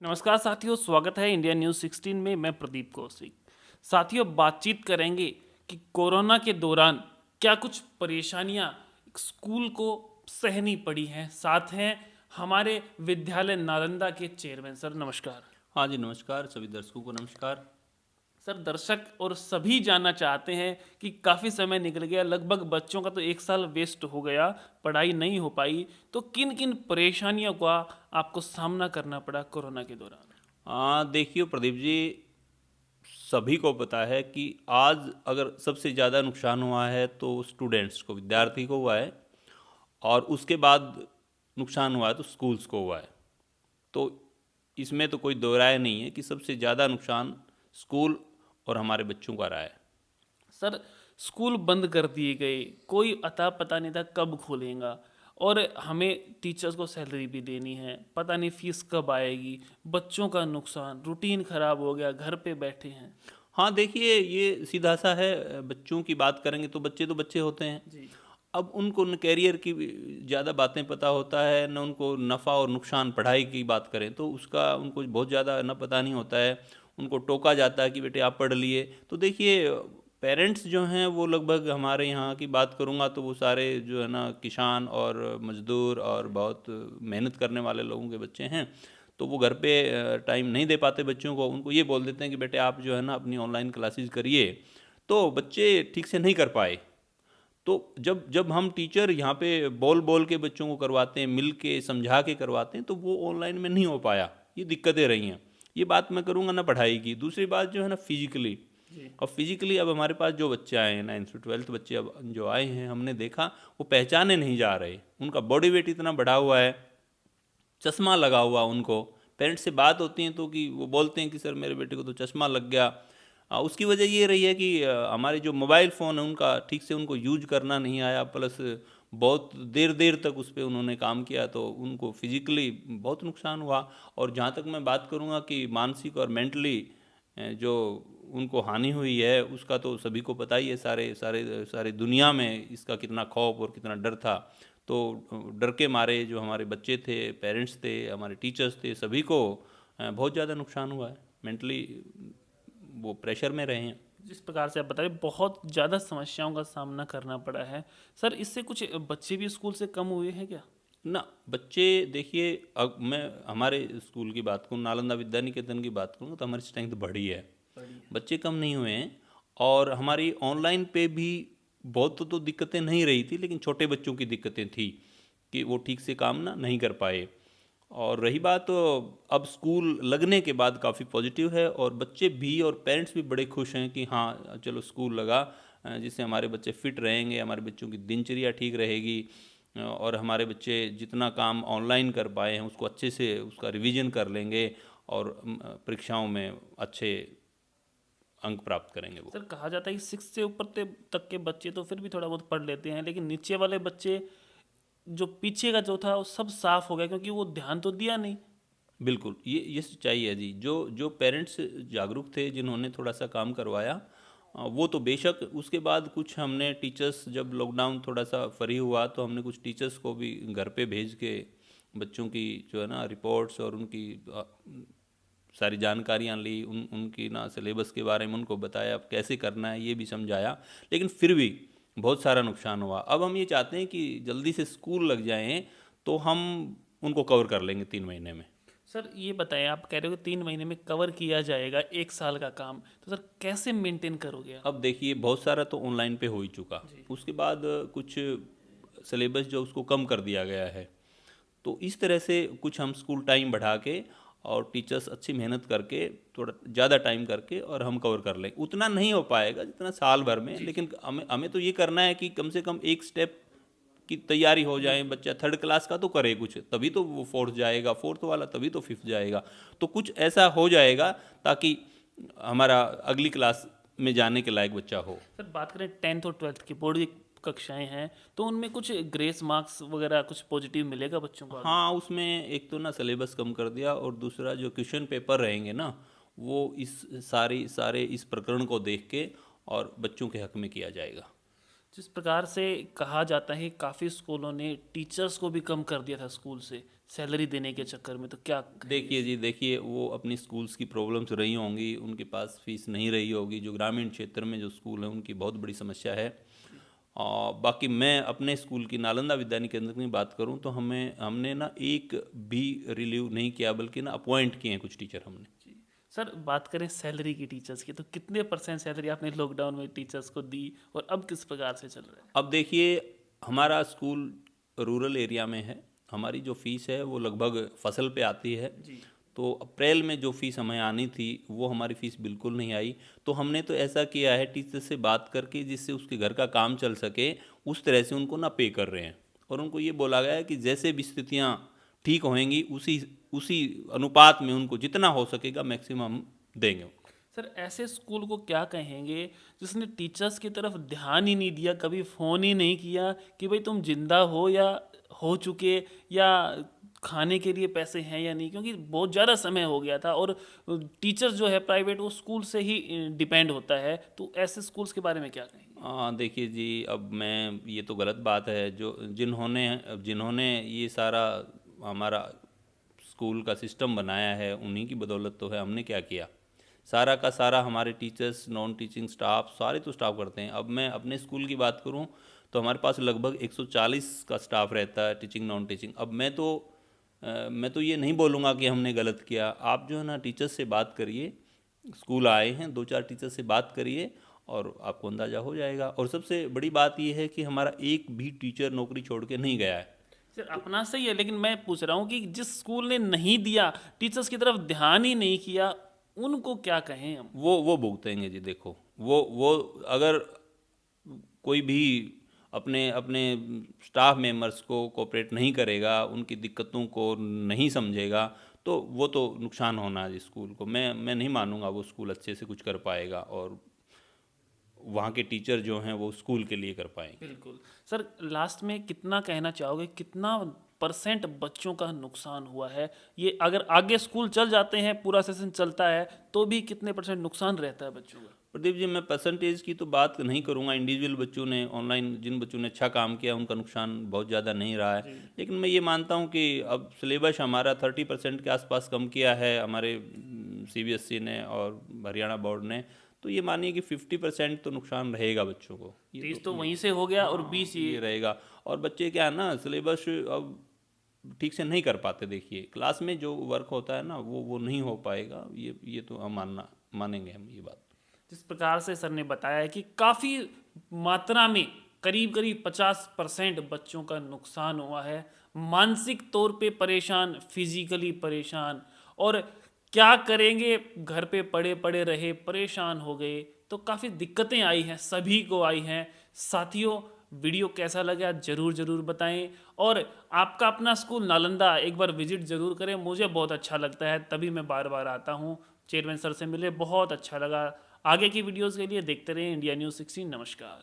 नमस्कार साथियों, स्वागत है इंडिया न्यूज़ 16 में। मैं प्रदीप कौशिक। साथियों, बातचीत करेंगे कि कोरोना के दौरान क्या कुछ परेशानियां स्कूल को सहनी पड़ी हैं। साथ हैं हमारे विद्यालय नालंदा के चेयरमैन सर। नमस्कार हाँ जी, नमस्कार सभी दर्शकों को नमस्कार। सर। दर्शक और सभी जानना चाहते हैं कि काफ़ी समय निकल गया, लगभग बच्चों का तो एक साल वेस्ट हो गया, पढ़ाई नहीं हो पाई, तो किन किन परेशानियों का आपको सामना करना पड़ा कोरोना के दौरान। देखिए प्रदीप जी, सभी को पता है कि आज अगर सबसे ज़्यादा नुकसान हुआ है तो स्टूडेंट्स को, विद्यार्थी को हुआ है। और उसके बाद नुकसान हुआ है तो स्कूल्स को हुआ है। तो इसमें तो कोई दो राय नहीं है कि सबसे ज़्यादा नुकसान स्कूल और हमारे बच्चों का रहा है। सर, स्कूल बंद कर दिए गए, कोई अता पता नहीं था कब खुलेगा, और हमें टीचर्स को सैलरी भी देनी है, पता नहीं फीस कब आएगी। बच्चों का नुकसान, रूटीन खराब हो गया, घर पे बैठे हैं। हाँ देखिए, ये सीधा सा है। बच्चों की बात करेंगे तो बच्चे होते हैं। जी। अब उनको न कैरियर की ज़्यादा बातें पता होता है, न उनको नफ़ा और नुकसान। पढ़ाई की बात करें तो उसका उनको बहुत ज़्यादा न पता नहीं होता है। उनको टोका जाता है कि बेटे आप पढ़ लिए। तो देखिए, पेरेंट्स जो हैं वो लगभग, हमारे यहाँ की बात करूँगा तो वो सारे जो है ना किसान और मज़दूर और बहुत मेहनत करने वाले लोगों के बच्चे हैं। तो वो घर पे टाइम नहीं दे पाते बच्चों को। उनको ये बोल देते हैं कि बेटे आप जो है ना अपनी ऑनलाइन क्लासेस करिए। तो बच्चे ठीक से नहीं कर पाए। तो जब जब हम टीचर यहाँ पे बोल बोल के बच्चों को करवाते हैं, मिल के समझा के करवाते हैं, तो वो ऑनलाइन में नहीं हो पाया। ये दिक्कतें रही हैं। ये बात मैं करूँगा ना पढ़ाई की। दूसरी बात जो है ना फिजिकली। जी। और फिजिकली अब हमारे पास जो बच्चे आए हैं, 9th से 12th बच्चे अब जो आए हैं, हमने देखा वो पहचाने नहीं जा रहे। उनका बॉडी वेट इतना बढ़ा हुआ है, चश्मा लगा हुआ उनको। पेरेंट्स से बात होती है तो कि वो बोलते हैं कि सर मेरे बेटे को तो चश्मा लग गया। उसकी वजह ये रही है कि हमारे जो मोबाइल फ़ोन है उनका ठीक से उनको यूज करना नहीं आया, प्लस बहुत देर देर तक उस पर उन्होंने काम किया, तो उनको फिजिकली बहुत नुकसान हुआ। और जहाँ तक मैं बात करूँगा कि मानसिक और मेंटली जो उनको हानि हुई है उसका तो सभी को पता ही है। सारे सारे सारे दुनिया में इसका कितना खौफ और कितना डर था। तो डर के मारे जो हमारे बच्चे थे, पेरेंट्स थे, हमारे टीचर्स थे, सभी को बहुत ज़्यादा नुकसान हुआ है। मेंटली वो प्रेशर में रहे हैं। जिस प्रकार से आप बता रहे, बहुत ज़्यादा समस्याओं का सामना करना पड़ा है। सर, इससे कुछ बच्चे भी स्कूल से कम हुए हैं क्या। ना बच्चे, देखिए अब मैं हमारे स्कूल की बात करूँ, नालंदा विद्या निकेतन की बात करूँ, तो हमारी स्ट्रेंथ बढ़ी है। बढ़िया। बच्चे कम नहीं हुए हैं। और हमारी ऑनलाइन पे भी बहुत तो दिक्कतें नहीं रही थी, लेकिन छोटे बच्चों की दिक्कतें थी कि वो ठीक से काम ना नहीं कर पाए। और रही बात, अब स्कूल लगने के बाद काफ़ी पॉजिटिव है, और बच्चे भी और पेरेंट्स भी बड़े खुश हैं कि हाँ चलो स्कूल लगा, जिससे हमारे बच्चे फिट रहेंगे, हमारे बच्चों की दिनचर्या ठीक रहेगी। और हमारे बच्चे जितना काम ऑनलाइन कर पाए हैं उसको अच्छे से उसका रिवीजन कर लेंगे, और परीक्षाओं में अच्छे अंक प्राप्त करेंगे वो। सर, कहा जाता है कि सिक्स से ऊपर तक के बच्चे तो फिर भी थोड़ा बहुत पढ़ लेते हैं, लेकिन नीचे वाले बच्चे, जो पीछे का जो था वो सब साफ हो गया, क्योंकि वो ध्यान तो दिया नहीं। बिल्कुल, ये सच्चाई है जी। जो जो पेरेंट्स जागरूक थे, जिन्होंने थोड़ा सा काम करवाया, वो तो बेशक। उसके बाद कुछ हमने टीचर्स, जब लॉकडाउन थोड़ा सा फ्री हुआ तो हमने कुछ टीचर्स को भी घर पे भेज के बच्चों की जो है ना रिपोर्ट्स और उनकी सारी जानकारियाँ ली। उनकी ना सिलेबस के बारे में उनको बताया अब कैसे करना है, ये भी समझाया। लेकिन फिर भी बहुत सारा नुकसान हुआ। अब हम ये चाहते हैं कि जल्दी से स्कूल लग जाएं, तो हम उनको कवर कर लेंगे 3 महीने में। सर, ये बताएं, आप कह रहे हो कि 3 महीने में कवर किया जाएगा एक साल का काम, तो सर कैसे मेंटेन करोगे आप। अब देखिए, बहुत सारा तो ऑनलाइन पे हो ही चुका। जी। उसके बाद कुछ सिलेबस जो उसको कम कर दिया गया है। तो इस तरह से कुछ हम स्कूल टाइम बढ़ा के और टीचर्स अच्छी मेहनत करके, थोड़ा ज़्यादा टाइम करके, और हम कवर कर लें। उतना नहीं हो पाएगा जितना साल भर में, जी। जी। लेकिन हमें हमें तो ये करना है कि कम से कम एक स्टेप की तैयारी हो जाए। बिल्कुल। बच्चा थर्ड क्लास का तो करे कुछ, तभी तो वो फोर्थ जाएगा, फोर्थ वाला तभी तो फिफ्थ जाएगा। तो कुछ ऐसा हो जाएगा ताकि हमारा अगली क्लास में जाने के लायक बच्चा हो। सर, बात करें 10th और 12th की बोर्ड की कक्षाएं हैं, तो उनमें कुछ ग्रेस मार्क्स वगैरह कुछ पॉजिटिव मिलेगा बच्चों को आगे। हाँ, उसमें एक तो ना सिलेबस कम कर दिया, और दूसरा जो क्वेश्चन पेपर रहेंगे ना, वो इस सारे इस प्रकरण को देख के और बच्चों के हक में किया जाएगा। जिस प्रकार से कहा जाता है काफ़ी स्कूलों ने टीचर्स को भी कम कर दिया था स्कूल से सैलरी देने के चक्कर में, तो क्या देखिए जी, देखिए वो अपनी स्कूल्स की प्रॉब्लम्स रही होंगी, उनके पास फीस नहीं रही होगी। जो ग्रामीण क्षेत्र में जो स्कूल हैं उनकी बहुत बड़ी समस्या है। और बाकी मैं अपने स्कूल की नालंदा विद्यानिक केंद्र की बात करूं तो हमने ना एक भी रिलीव नहीं किया, बल्कि ना अपॉइंट किए हैं कुछ टीचर हमने। जी सर, बात करें सैलरी की टीचर्स की, तो कितने % सैलरी आपने लॉकडाउन में टीचर्स को दी और अब किस प्रकार से चल रहा है? अब देखिए, हमारा स्कूल रूरल एरिया में है। हमारी जो फीस है वो लगभग फसल पे आती है। जी तो अप्रैल में जो फीस हमें आनी थी वो हमारी फीस बिल्कुल नहीं आई। तो हमने तो ऐसा किया है टीचर से बात करके, जिससे उसके घर का काम चल सके, उस तरह से उनको ना पे कर रहे हैं। और उनको ये बोला गया है कि जैसे भी स्थितियाँ ठीक होएंगी उसी उसी अनुपात में उनको जितना हो सकेगा मैक्सिमम देंगे। सर, ऐसे स्कूल को क्या कहेंगे जिसने टीचर्स की तरफ ध्यान ही नहीं दिया, कभी फ़ोन ही नहीं किया कि भाई तुम जिंदा हो या हो चुके, या खाने के लिए पैसे हैं या नहीं, क्योंकि बहुत ज़्यादा समय हो गया था और टीचर जो है प्राइवेट वो स्कूल से ही डिपेंड होता है, तो ऐसे स्कूल्स के बारे में क्या कहेंगे? हाँ देखिए जी, अब मैं, ये तो गलत बात है। जो जिन्होंने जिन्होंने ये सारा हमारा स्कूल का सिस्टम बनाया है उन्हीं की बदौलत तो है। हमने क्या किया, सारा का सारा हमारे टीचर्स, नॉन टीचिंग स्टाफ, सारे तो स्टाफ करते हैं। अब मैं अपने स्कूल की बात करूं तो हमारे पास लगभग 140 का स्टाफ रहता है, टीचिंग नॉन टीचिंग। अब मैं तो ये नहीं बोलूँगा कि हमने गलत किया। आप जो है ना टीचर्स से बात करिए, स्कूल आए हैं, 2-4 टीचर से बात करिए और आपको अंदाज़ा हो जाएगा। और सबसे बड़ी बात यह है कि हमारा एक भी टीचर नौकरी छोड़ के नहीं गया है। सर, अपना सही है, लेकिन मैं पूछ रहा हूँ कि जिस स्कूल ने नहीं दिया, टीचर्स की तरफ ध्यान ही नहीं किया, उनको क्या कहें हम? वो भुगतेंगे जी। देखो, वो अगर कोई भी अपने अपने स्टाफ मेंबर्स को कोऑपरेट नहीं करेगा, उनकी दिक्कतों को नहीं समझेगा, तो वो तो नुकसान होना है स्कूल को। मैं नहीं मानूंगा वो स्कूल अच्छे से कुछ कर पाएगा और वहाँ के टीचर जो हैं वो स्कूल के लिए कर पाएंगे। बिल्कुल। सर, लास्ट में कितना कहना चाहोगे, कितना % बच्चों का नुकसान हुआ है? ये अगर आगे स्कूल चल जाते हैं, पूरा सेशन चलता है, तो भी कितने % नुकसान रहता है बच्चों का? प्रदीप जी, मैं परसेंटेज की तो बात नहीं करूंगा। इंडिविजुअल बच्चों ने, ऑनलाइन जिन बच्चों ने अच्छा काम किया, उनका नुकसान बहुत ज़्यादा नहीं रहा है। लेकिन मैं ये मानता हूं कि अब सिलेबस हमारा 30% के आसपास कम किया है हमारे CBSE ने और हरियाणा बोर्ड ने। तो ये मानिए कि 50% तो नुकसान रहेगा बच्चों को। 30 तो वहीं से हो गया और 20 ये ये। रहेगा। और बच्चे क्या है ना, सिलेबस अब ठीक से नहीं कर पाते। देखिए, क्लास में जो वर्क होता है ना वो नहीं हो पाएगा। ये तो हम मानेंगे हम ये बात। जिस प्रकार से सर ने बताया कि काफ़ी मात्रा में करीब करीब 50% बच्चों का नुकसान हुआ है, मानसिक तौर पे परेशान, फिजिकली परेशान, और क्या करेंगे, घर पे पड़े पड़े रहे, परेशान हो गए, तो काफ़ी दिक्कतें आई हैं, सभी को आई हैं। साथियों, वीडियो कैसा लगा ज़रूर ज़रूर बताएं, और आपका अपना स्कूल नालंदा एक बार विजिट ज़रूर करें। मुझे बहुत अच्छा लगता है, तभी मैं बार बार आता हूँ। चेयरमैन सर से मिले, बहुत अच्छा लगा। आगे की वीडियोस के लिए देखते रहें इंडिया न्यूज़ 16। नमस्कार।